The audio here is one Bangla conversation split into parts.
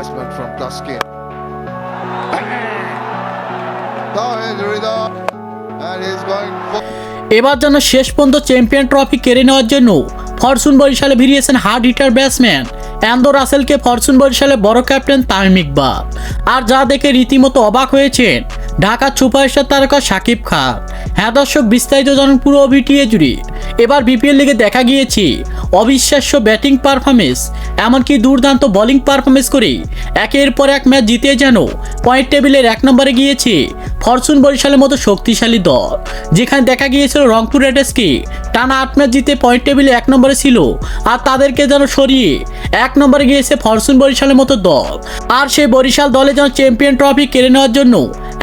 batsman from Taskin. Dawid Rida, and he's going for. এবার যেন শেষ পর্যন্ত চ্যাম্পিয়ন ট্রফি কেড়ে নেওয়ার জন্য ফরচুন বরিশালে ভিড়িয়েছেন হার্ড হিটার ব্যাটসম্যান অ্যান্ডো রাসেলকে ফরচুন বরিশালে বড় ক্যাপ্টেন তামিম ইকবাল। আর যা দেখে রীতিমতো অবাক হয়েছেন ঢাকার সুপারস্টার তারকা শাকিব খান। হ্যাঁ দর্শক, বিস্তারিত জানুন পুরো ভিডিও জুড়ে। এবার বিপিএল লিগে দেখা গিয়েছে অবিশ্বাস্য ব্যাটিং পারফরমেন্স, এমনকি দুর্দান্ত বোলিং পারফরমেন্স করে একের পর এক ম্যাচ জিতে যেন পয়েন্ট টেবিলের 1 নম্বরে গিয়েছে ফরচুন বরিশালের মতো শক্তিশালী দল। যেখানে দেখা গিয়েছিল রংপুর রাইডার্সকে টানা 8 ম্যাচ জিতে পয়েন্ট টেবিলে 1 নম্বরে ছিল, আর তাদেরকে যেন সরিয়ে 1 নম্বরে গিয়েছে ফরচুন বরিশালের মতো দল। আর সেই বরিশাল দলে যেন চ্যাম্পিয়ন ট্রফি কেড়ে নেওয়ার জন্য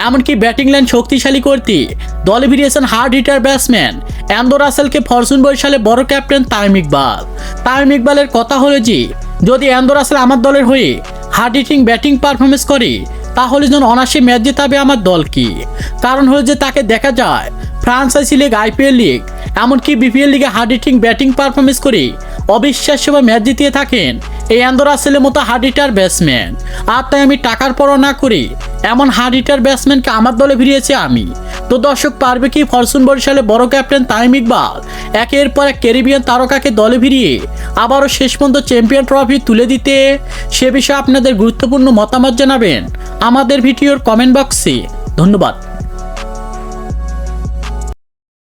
এমনকি ব্যাটিং লাইন শক্তিশালী করতে দলে ভিড়িয়েছেন হার্ড হিটার ব্যাটসম্যান অ্যান্ডো রাসেলকে ফরচুন বরিশালে বড় ক্যাপ্টেন তামিম ইকবাল। তামিম ইকবালের কথা হলো যে যদি অ্যান্ডো রাসেল আমার দলের হয়ে হার্ড হিটিং ব্যাটিং পারফরমেন্স করে তাহলে যেন অনায়াসে ম্যাচ জেতাবে আমার দলকে। কারণ হলো যে তাকে দেখা যায় ফ্রান্সাইজি লিগ, আইপিএল লিগ, এমনকি বিপিএল লিগে হার্ড হিটিং ব্যাটিং পারফরমেন্স করে অবিশ্বাস্যভাবে ম্যাচ জিতিয়ে থাকেন এই অ্যান্ডো রাসেলের মতো হার্ড হিটার ব্যাটসম্যান। আর তাই আমি টাকার পরোয়া না করে এমন হার্ড হিটার ব্যাটসম্যানকে আমার দলে ভিড়িয়েছি আমি। তো দর্শক, পারবে কি ফরচুন বরিশালে বড় ক্যাপ্টেন তামিম ইকবাল একের পর এক ক্যারিবিয়ান তারকাকে দলে ভিড়িয়ে আবারও শেষ পর্যন্ত চ্যাম্পিয়ন ট্রফি তুলে দিতে? সে বিষয়ে আপনাদের গুরুত্বপূর্ণ মতামত জানাবেন আমাদের ভিডিওর কমেন্ট বক্সে। ধন্যবাদ।